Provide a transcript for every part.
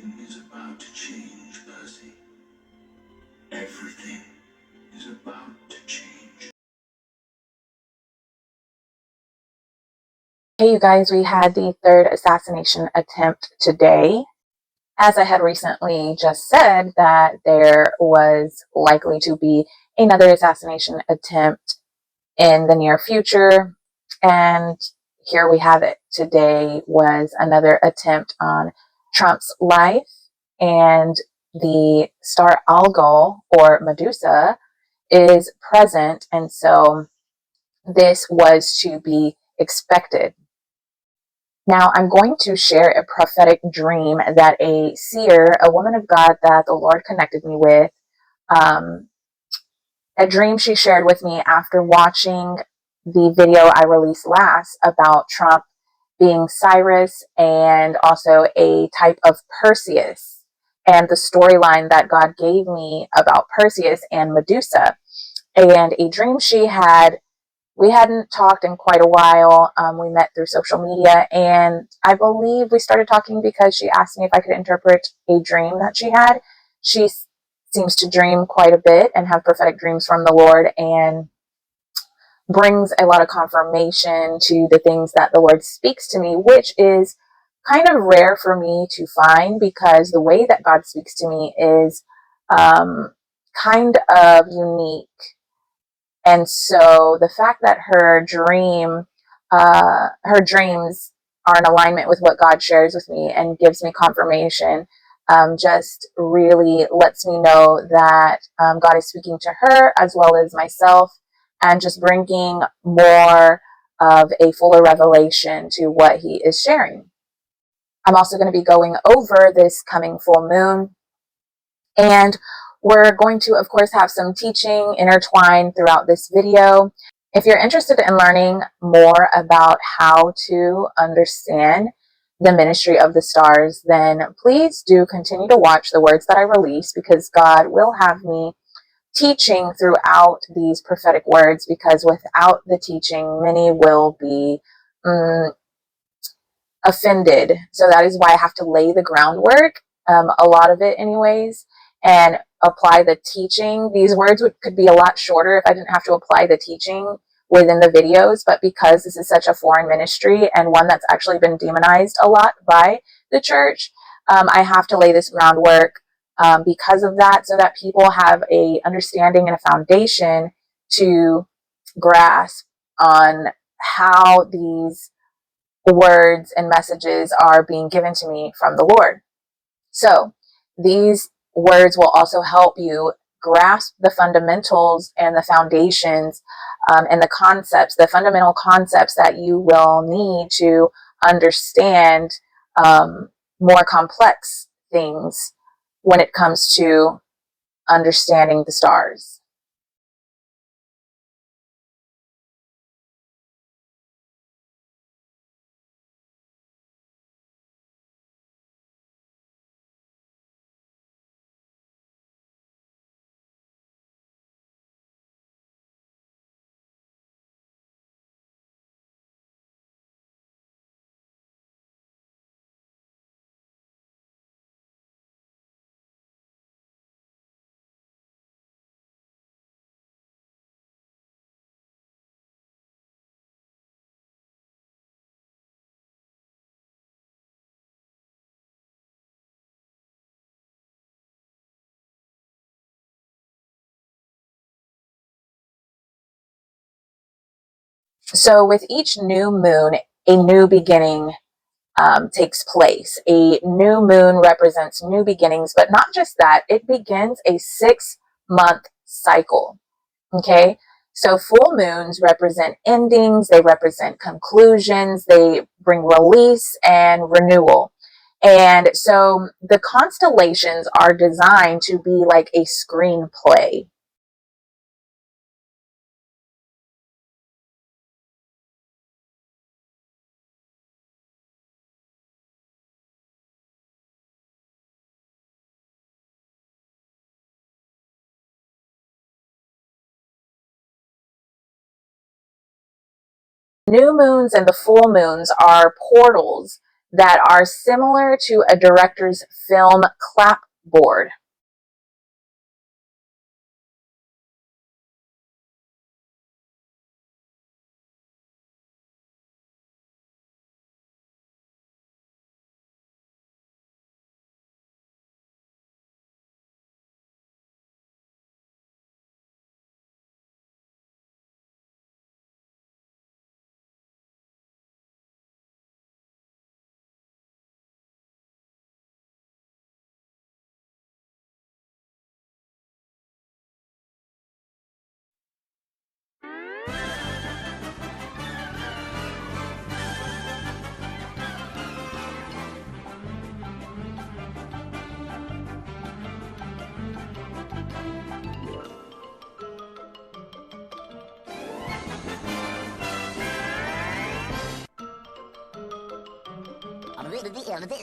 Everything is about to change, Percy. Everything is about to change. Hey, you guys, we had the third assassination attempt today. As I had recently just said, that there was likely to be another assassination attempt in the near future. And here we have it. Today was another attempt on Trump's life, and the star Algol, or Medusa, is present. And so this was to be expected. Now, I'm going to share a prophetic dream that a seer, a woman of God that the Lord connected me with, um, a dream she shared with me after watching the video I released last about Trump being Cyrus and also a type of Perseus, and the storyline that God gave me about Perseus and Medusa, and a dream she had. We hadn't talked in quite a while. We met through social media, and I believe we started talking because she asked me if I could interpret a dream that she had. She seems to dream quite a bit and have prophetic dreams from the Lord, and brings a lot of confirmation to the things that the Lord speaks to me, which is kind of rare for me to find, because the way that God speaks to me is kind of unique. And so the fact that her dreams are in alignment with what God shares with me and gives me confirmation, just really lets me know that God is speaking to her as well as myself, and just bringing more of a fuller revelation to what he is sharing. I'm also going to be going over this coming full moon, and we're going to, of course, have some teaching intertwined throughout this video. If you're interested in learning more about how to understand the ministry of the stars, then please do continue to watch the words that I release, because God will have me teaching throughout these prophetic words, because without the teaching, many will be offended. So that is why I have to lay the groundwork, a lot of it anyways, and apply the teaching. These words could be a lot shorter if I didn't have to apply the teaching within the videos, but because this is such a foreign ministry and one that's actually been demonized a lot by the church, I have to lay this groundwork because of that, so that people have a understanding and a foundation to grasp on how these words and messages are being given to me from the Lord. So these words will also help you grasp the fundamentals and the foundations, and the concepts, the fundamental concepts that you will need to understand more complex things when it comes to understanding the stars. So with each new moon, a new beginning takes place. A new moon represents new beginnings, but not just that, it begins a 6-month cycle. Okay, so full moons represent endings, they represent conclusions, they bring release and renewal. And so the constellations are designed to be like a screenplay. New moons and the full moons are portals that are similar to a director's film clapboard.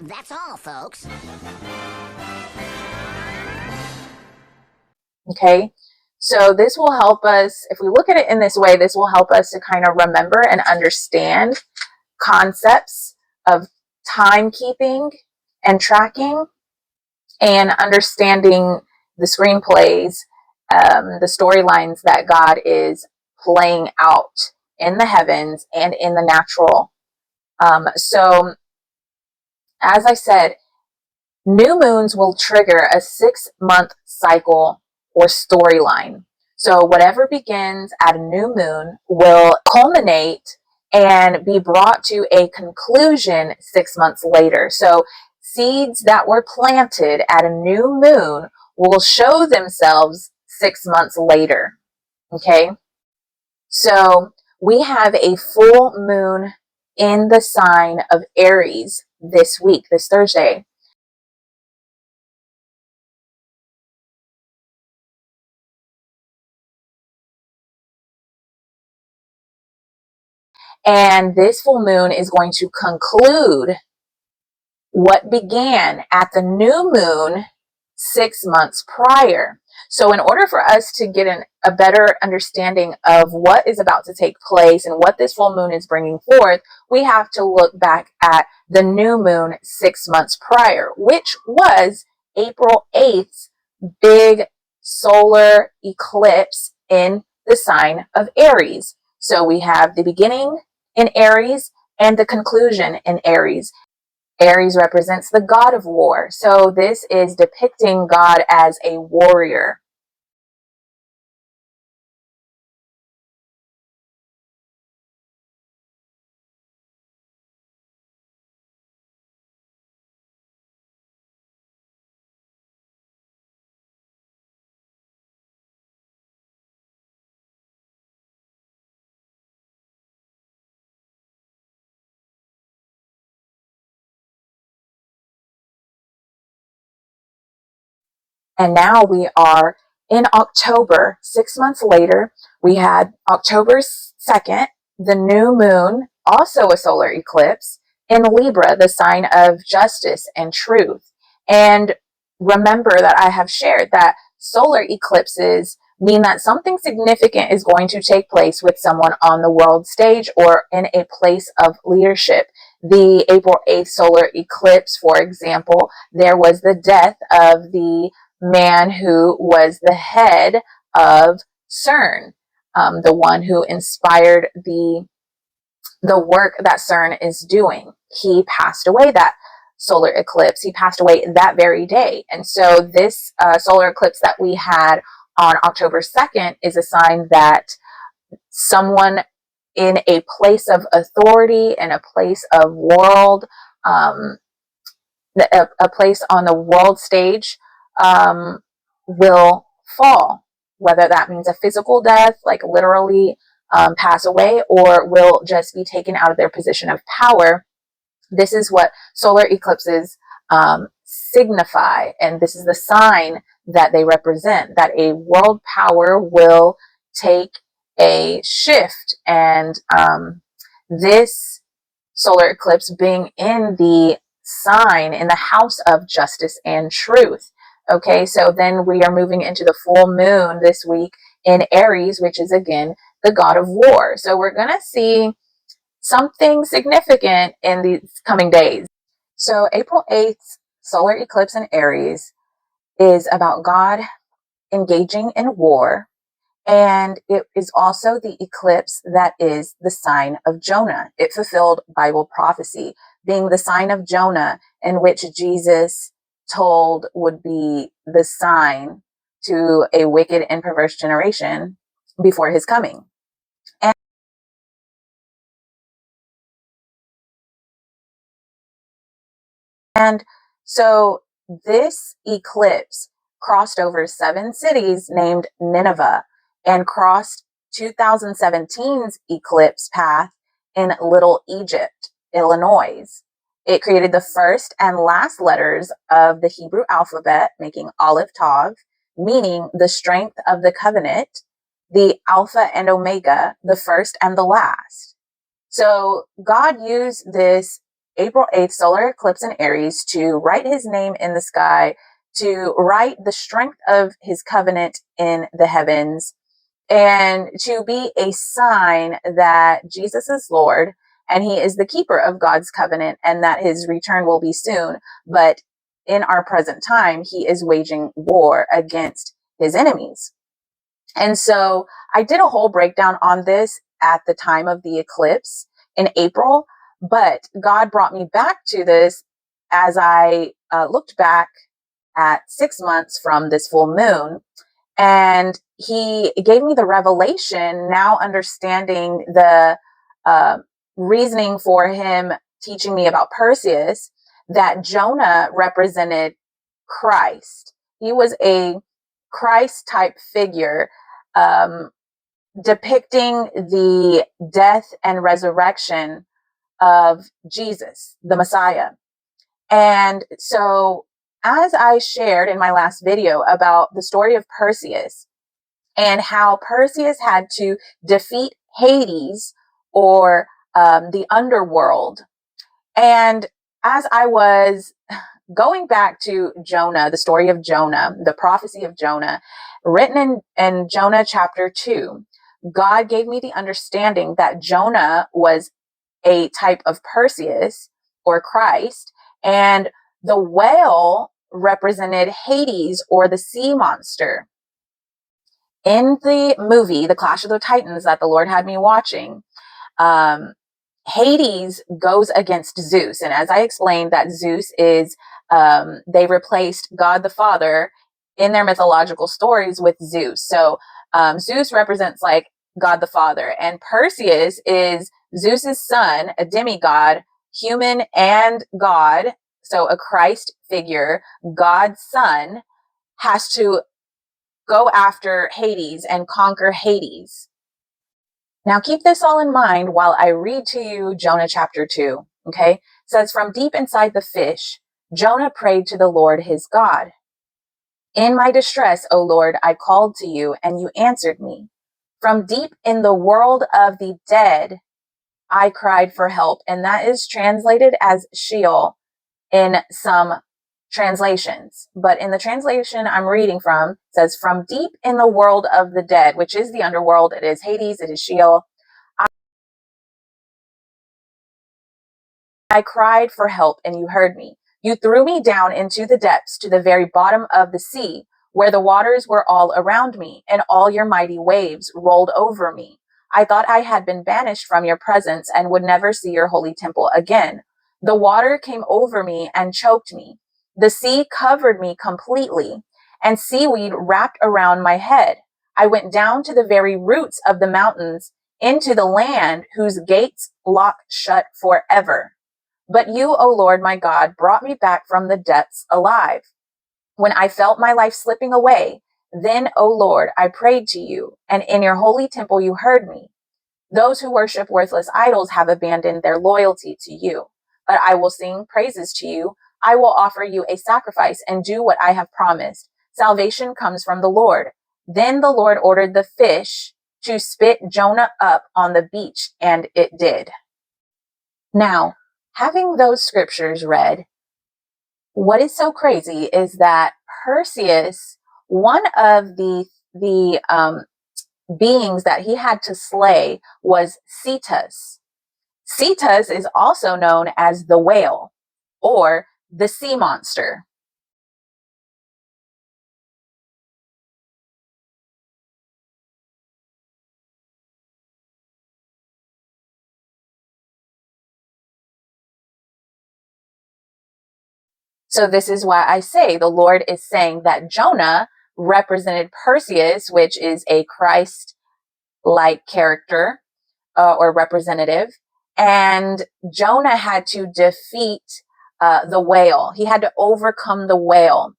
That's all, folks. Okay, so this will help us, if we look at it in this way, this will help us to kind of remember and understand concepts of timekeeping and tracking, and understanding the screenplays, the storylines that God is playing out in the heavens and in the natural. So, as I said, new moons will trigger a 6-month cycle or storyline. So, whatever begins at a new moon will culminate and be brought to a conclusion 6 months later. So, seeds that were planted at a new moon will show themselves 6 months later. Okay? So, we have a full moon in the sign of Aries this week, this Thursday. And this full moon is going to conclude what began at the new moon 6 months prior. So, in order for us to get a better understanding of what is about to take place and what this full moon is bringing forth, we have to look back at the new moon 6 months prior, which was April 8th, big solar eclipse in the sign of Aries. So, we have the beginning in Aries and the conclusion in Aries. Aries represents the god of war. So this is depicting God as a warrior. And now we are in October. 6 months later, we had October 2nd, the new moon, also a solar eclipse, in Libra, the sign of justice and truth. And remember that I have shared that solar eclipses mean that something significant is going to take place with someone on the world stage or in a place of leadership. The April 8th solar eclipse, for example, there was the death of the man who was the head of CERN, the one who inspired the work that CERN is doing. He passed away that solar eclipse. He passed away that very day. And so this solar eclipse that we had on October 2nd is a sign that someone in a place of authority and a place of world, a place on the world stage, will fall, whether that means a physical death, like literally pass away, or will just be taken out of their position of power. This is what solar eclipses signify, and this is the sign that they represent, that a world power will take a shift. And this solar eclipse being in the sign, in the house of justice and truth. Okay, so then we are moving into the full moon this week in Aries, which is again the god of war. So we're going to see something significant in these coming days. So April 8th, solar eclipse in Aries is about God engaging in war. And it is also the eclipse that is the sign of Jonah. It fulfilled Bible prophecy, being the sign of Jonah, in which Jesus told would be the sign to a wicked and perverse generation before his coming. And so this eclipse crossed over 7 cities named Nineveh and crossed 2017's eclipse path in Little Egypt, Illinois. It created the first and last letters of the Hebrew alphabet, making Aleph Tav, meaning the strength of the covenant, the Alpha and Omega, the first and the last. So God used this April 8th solar eclipse in Aries to write his name in the sky, to write the strength of his covenant in the heavens, and to be a sign that Jesus is Lord and he is the keeper of God's covenant and that his return will be soon. But in our present time, he is waging war against his enemies. And so I did a whole breakdown on this at the time of the eclipse in April, but God brought me back to this as I looked back at 6 months from this full moon. And he gave me the revelation, now understanding the reasoning for him teaching me about Perseus, that Jonah represented Christ. He was a Christ type figure, depicting the death and resurrection of Jesus, the Messiah. And so, as I shared in my last video about the story of Perseus and how Perseus had to defeat Hades, or the underworld. And as I was going back to Jonah, the story of Jonah, the prophecy of Jonah, written in Jonah chapter 2, God gave me the understanding that Jonah was a type of Perseus or Christ, and the whale represented Hades or the sea monster. In the movie, The Clash of the Titans, that the Lord had me watching, Hades goes against Zeus. And as I explained, that Zeus is, they replaced God the Father in their mythological stories with Zeus. So Zeus represents like God the Father, and Perseus is Zeus's son, a demigod, human and God. So a Christ figure, God's son, has to go after Hades and conquer Hades. Now keep this all in mind while I read to you Jonah chapter 2, okay? It says, from deep inside the fish, Jonah prayed to the Lord his God. In my distress, O Lord, I called to you and you answered me. From deep in the world of the dead, I cried for help. And that is translated as Sheol in some translations. But in the translation I'm reading from, it says, from deep in the world of the dead, which is the underworld. It is Hades, it is Sheol. I cried for help and you heard me. You threw me down into the depths, to the very bottom of the sea, where the waters were all around me and all your mighty waves rolled over me. I thought I had been banished from your presence and would never see your holy temple again. The water came over me and choked me. The sea covered me completely, and seaweed wrapped around my head. I went down to the very roots of the mountains, into the land whose gates lock shut forever. But you, O Lord my God, brought me back from the depths alive. When I felt my life slipping away, then, O Lord, I prayed to you, and in your holy temple you heard me. Those who worship worthless idols have abandoned their loyalty to you. But I will sing praises to you. I will offer you a sacrifice and do what I have promised. Salvation comes from the Lord. Then the Lord ordered the fish to spit Jonah up on the beach, and it did. Now, having those scriptures read, what is so crazy is that Perseus, one of the beings that he had to slay was Cetus. Cetus is also known as the whale, or the sea monster. So this is why I say the Lord is saying that Jonah represented Perseus, which is a Christ-like character or representative. And Jonah had to defeat the whale. He had to overcome the whale.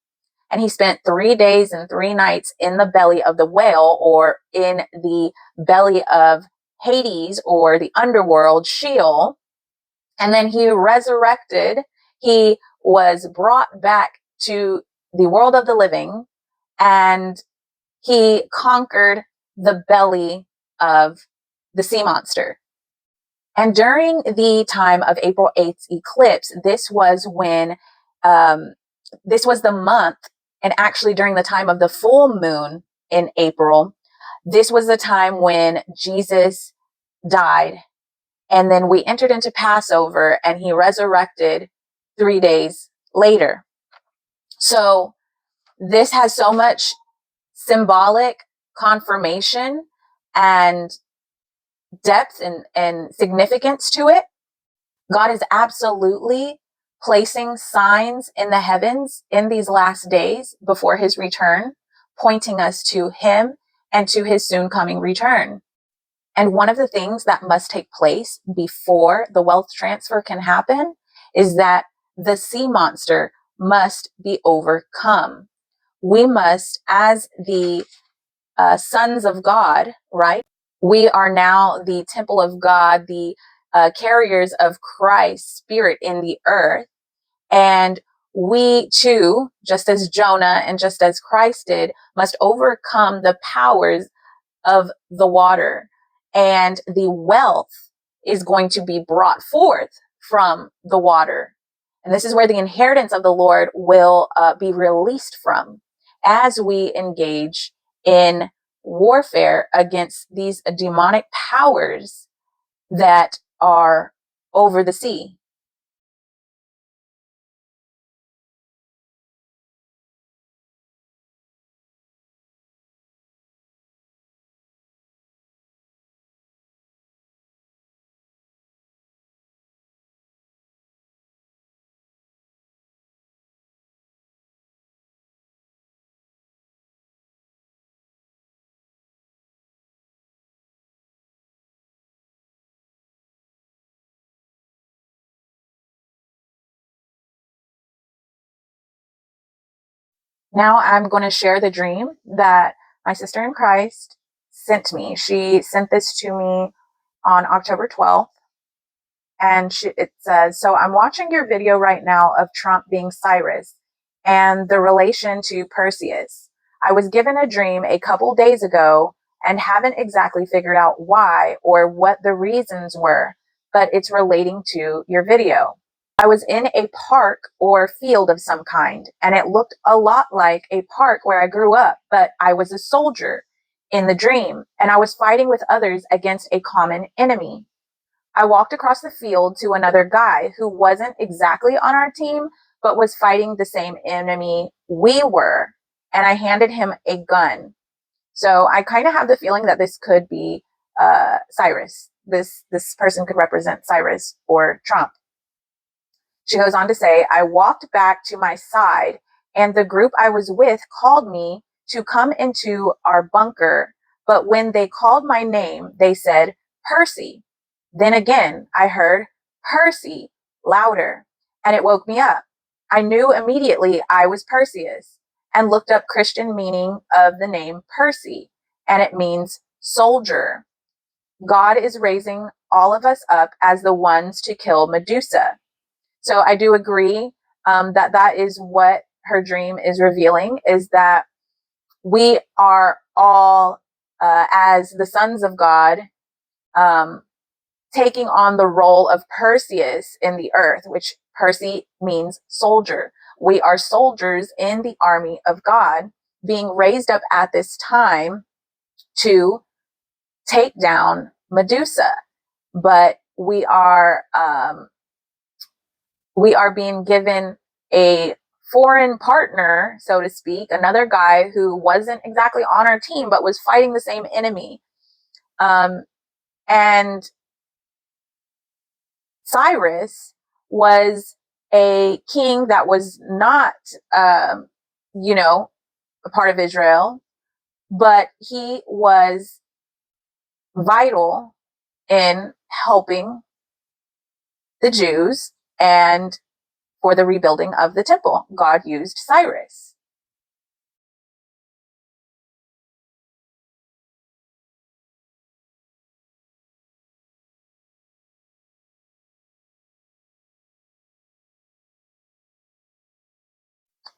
And he spent 3 days and 3 nights in the belly of the whale, or in the belly of Hades, or the underworld, Sheol. And then he resurrected. He was brought back to the world of the living, and he conquered the belly of the sea monster. And during the time of April 8th eclipse, this was when, this was the month, and actually during the time of the full moon in April, this was the time when Jesus died. And then we entered into Passover, and he resurrected 3 days later. So this has so much symbolic confirmation and depth and significance to it. God is absolutely placing signs in the heavens in these last days before his return, pointing us to him and to his soon coming return. And one of the things that must take place before the wealth transfer can happen is that the sea monster must be overcome. We must, as the sons of God, right? We are now the temple of God, the carriers of Christ's spirit in the earth. And we too, just as Jonah and just as Christ did, must overcome the powers of the water. And the wealth is going to be brought forth from the water. And this is where the inheritance of the Lord will be released from as we engage in warfare against these demonic powers that are over the sea. Now I'm going to share the dream that my sister in Christ sent me. She sent this to me on October 12th. And it says, so I'm watching your video right now of Trump being Cyrus and the relation to Perseus. I was given a dream a couple days ago and haven't exactly figured out why or what the reasons were, but it's relating to your video. I was in a park or field of some kind, and it looked a lot like a park where I grew up, but I was a soldier in the dream, and I was fighting with others against a common enemy. I walked across the field to another guy who wasn't exactly on our team, but was fighting the same enemy we were, and I handed him a gun. So I kind of have the feeling that this could be Cyrus. This person could represent Cyrus or Trump. She goes on to say, I walked back to my side, and the group I was with called me to come into our bunker. But when they called my name, they said, Percy. Then again, I heard Percy louder, and it woke me up. I knew immediately I was Perseus and looked up Christian meaning of the name Percy, and it means soldier. God is raising all of us up as the ones to kill Medusa. So I do agree that that is what her dream is revealing, is that we are all, as the sons of God, taking on the role of Perseus in the earth, which Percy means soldier. We are soldiers in the army of God, being raised up at this time to take down Medusa. But we are we are being given a foreign partner, so to speak, another guy who wasn't exactly on our team, but was fighting the same enemy. And Cyrus was a king that was not, you know, a part of Israel, but he was vital in helping the Jews and for the rebuilding of the temple. God used Cyrus.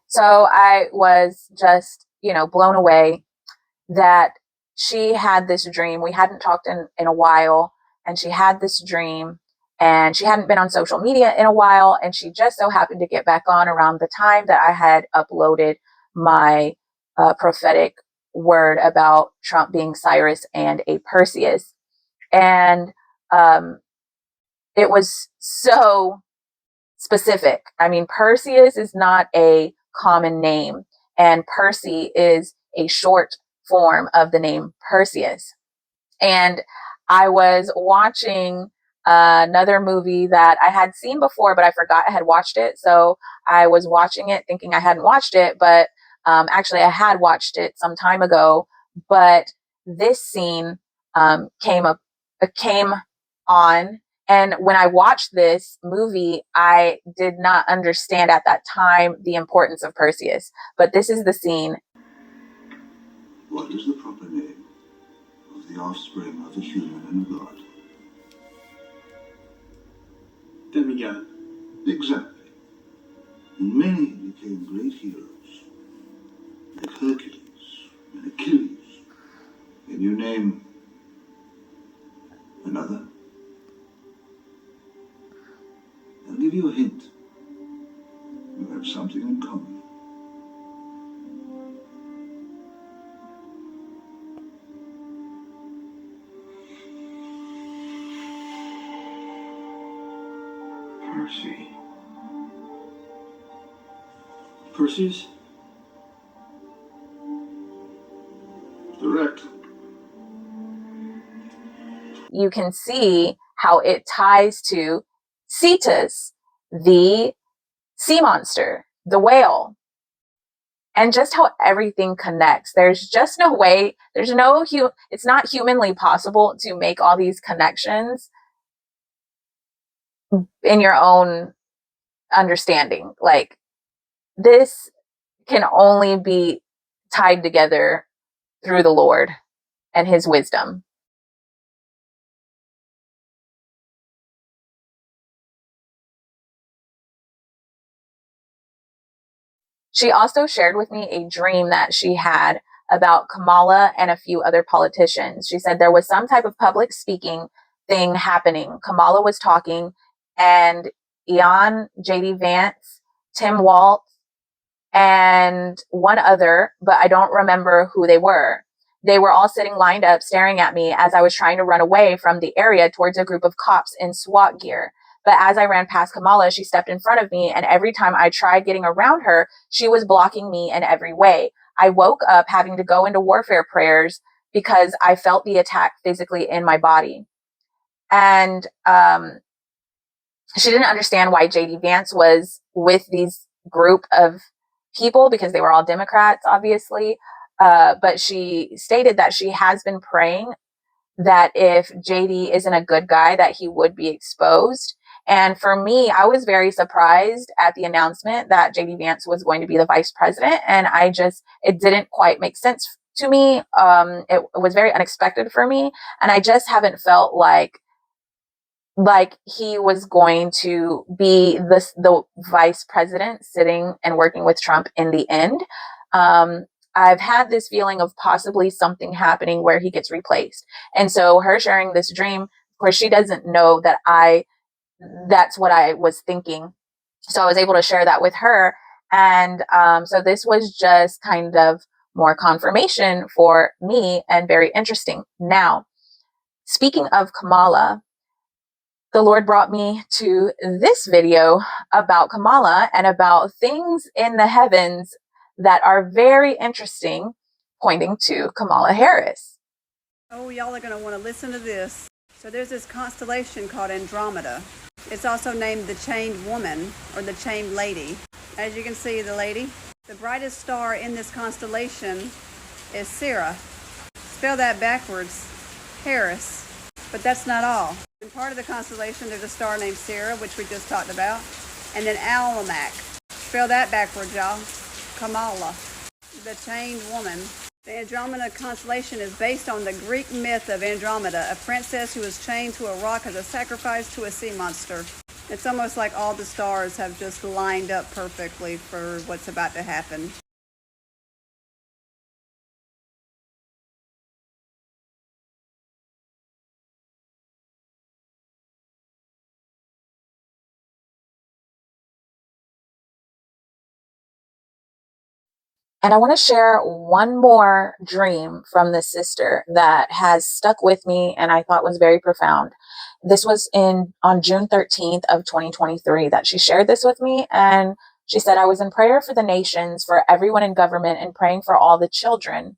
So I was just, blown away that she had this dream. We hadn't talked in a while, and she had this dream, and she hadn't been on social media in a while, and she just so happened to get back on around the time that I had uploaded my prophetic word about Trump being Cyrus and a Perseus. And it was so specific. I mean, Perseus is not a common name, and Percy is a short form of the name Perseus. And I was watching another movie that I had seen before, but I forgot I had watched it. So I was watching it thinking I hadn't watched it, but actually I had watched it some time ago. But this scene came on. And when I watched this movie, I did not understand at that time the importance of Perseus. But this is the scene. What is the proper name of the offspring of a human and a god? Demigod. Exactly. And many became great heroes, like Hercules and Achilles. Can you name another? I'll give you a hint. You have something in common. Percy. Perseus? Correct. You can see how it ties to Cetus, the sea monster, the whale, and just how everything connects. There's just no way, it's not humanly possible to make all these connections in your own understanding. Like, this can only be tied together through the Lord and his wisdom. She also shared with me a dream that she had about Kamala and a few other politicians. She said there was some type of public speaking thing happening. Kamala was talking, and Ian, J.D. Vance, Tim Walz, and one other, but I don't remember who they were. They were all sitting lined up staring at me as I was trying to run away from the area towards a group of cops in SWAT gear. But as I ran past Kamala, she stepped in front of me, and every time I tried getting around her, she was blocking me in every way. I woke up having to go into warfare prayers because I felt the attack physically in my body. And she didn't understand why JD Vance was with these group of people because they were all Democrats, obviously. But she stated that she has been praying that if JD isn't a good guy, that he would be exposed. And for me, I was very surprised at the announcement that JD Vance was going to be the vice president. And it didn't quite make sense to me. It was very unexpected for me. And I just haven't felt like he was going to be the vice president sitting and working with Trump in the end. I've had this feeling of possibly something happening where he gets replaced. And so her sharing this dream, of course, she doesn't know that that's what I was thinking. So I was able to share that with her. And so this was just kind of more confirmation for me and very interesting. Now, speaking of Kamala, the Lord brought me to this video about Kamala and about things in the heavens that are very interesting, pointing to Kamala Harris. Oh, y'all are going to want to listen to this. So there's this constellation called Andromeda. It's also named the Chained Woman or the Chained Lady. As you can see, the lady. The brightest star in this constellation is Sirius. Spell that backwards, Harris. But that's not all. In part of the constellation, there's a star named Sirius, which we just talked about. And then Almanac. Spell that backwards, y'all. Kamala, the Chained Woman. The Andromeda constellation is based on the Greek myth of Andromeda, a princess who was chained to a rock as a sacrifice to a sea monster. It's almost like all the stars have just lined up perfectly for what's about to happen. And I want to share one more dream from this sister that has stuck with me and I thought was very profound. This was on June 13th of 2023 that she shared this with me. And she said, I was in prayer for the nations, for everyone in government, and praying for all the children.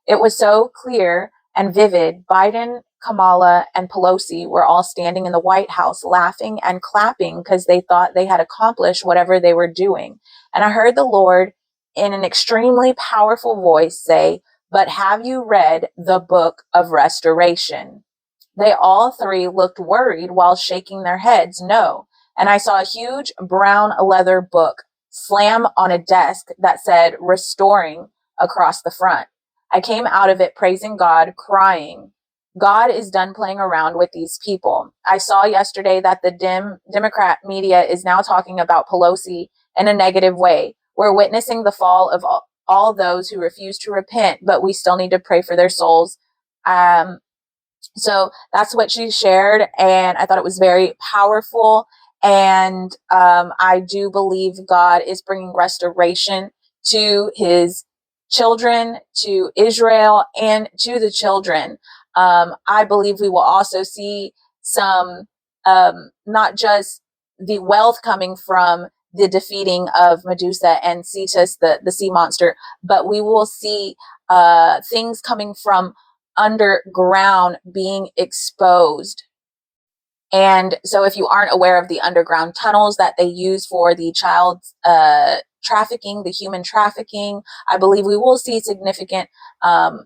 It was so clear and vivid. Biden, Kamala, and Pelosi were all standing in the White House laughing and clapping because they thought they had accomplished whatever they were doing. And I heard the Lord in an extremely powerful voice say, but have you read the book of Restoration? They all three looked worried while shaking their heads no. And I saw a huge brown leather book slam on a desk that said Restoring across the front. I came out of it praising God, crying. God is done playing around with these people. I saw yesterday that the Democrat media is now talking about Pelosi in a negative way. We're witnessing the fall of all those who refuse to repent, but we still need to pray for their souls. So that's what she shared, and I thought it was very powerful. And I do believe God is bringing restoration to his children, to Israel, and to the children. I believe we will also see some, not just the wealth coming from the defeating of Medusa and Cetus, the sea monster, but we will see things coming from underground being exposed. And so if you aren't aware of the underground tunnels that they use for the child trafficking, the human trafficking, I believe we will see significant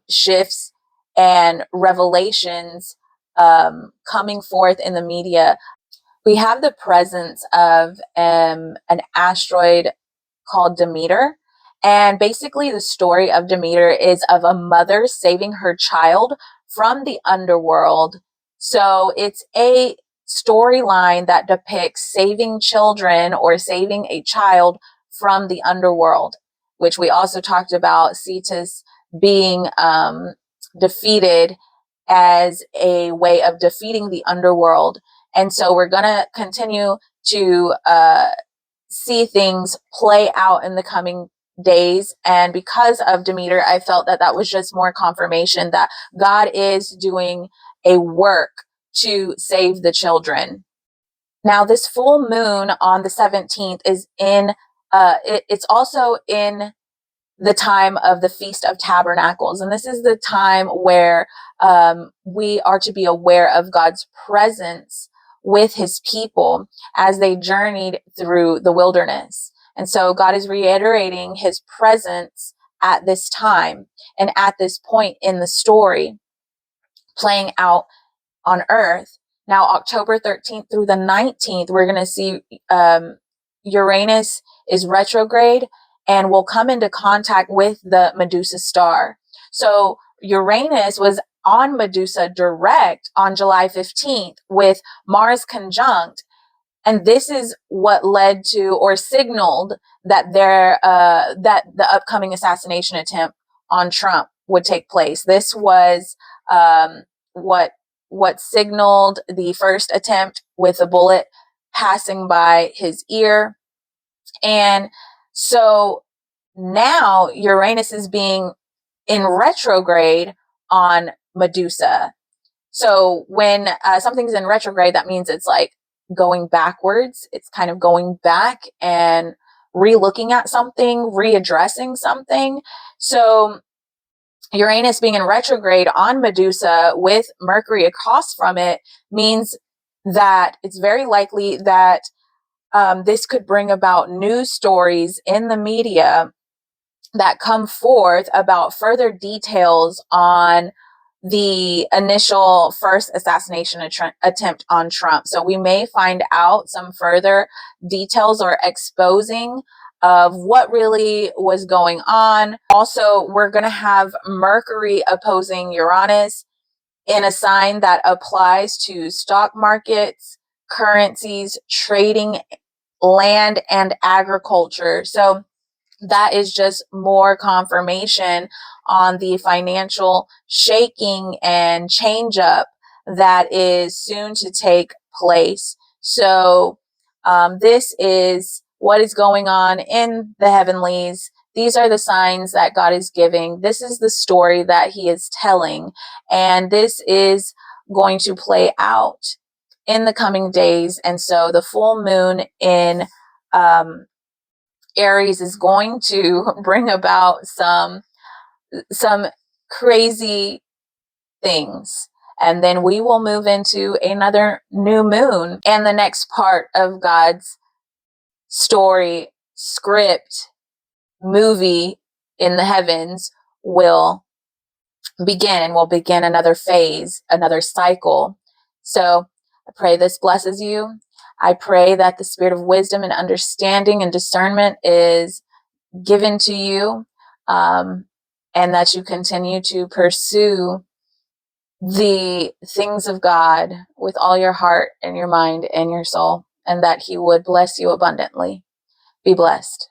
shifts and revelations coming forth in the media. We have the presence of an asteroid called Demeter. And basically, the story of Demeter is of a mother saving her child from the underworld. So it's a storyline that depicts saving children or saving a child from the underworld, which we also talked about Cetus being defeated as a way of defeating the underworld. And so we're going to continue to see things play out in the coming days. And because of Demeter, I felt that that was just more confirmation that God is doing a work to save the children. Now, this full moon on the 17th is it's also in the time of the Feast of Tabernacles. And this is the time where we are to be aware of God's presence with his people as they journeyed through the wilderness. And so God is reiterating his presence at this time and at this point in the story playing out on earth. Now, October 13th through the 19th, we're going to see Uranus is retrograde and will come into contact with the Medusa star. So Uranus was on Medusa direct on July 15th with Mars conjunct. And this is what led to or signaled that that the upcoming assassination attempt on Trump would take place. This was what signaled the first attempt with a bullet passing by his ear. And so now Uranus is being in retrograde on Medusa. So when something's in retrograde, that means it's like going backwards. It's kind of going back and re-looking at something, readdressing something. So Uranus being in retrograde on Medusa with Mercury across from it means that it's very likely that this could bring about news stories in the media that come forth about further details on the initial first assassination attempt on Trump. So we may find out some further details or exposing of what really was going on. Also, we're going to have Mercury opposing Uranus in a sign that applies to stock markets, currencies, trading, land, and agriculture. So that is just more confirmation on the financial shaking and change up that is soon to take place. So this is what is going on in the heavenlies. These are the signs that God is giving. This is the story that he is telling. And this is going to play out in the coming days. And so the full moon in Aries is going to bring about some crazy things. And then we will move into another new moon, and the next part of God's story, script, movie in the heavens will begin, and we'll begin another phase, another cycle. So I pray this blesses you. I pray that the spirit of wisdom and understanding and discernment is given to you, and that you continue to pursue the things of God with all your heart and your mind and your soul, and that he would bless you abundantly. Be blessed.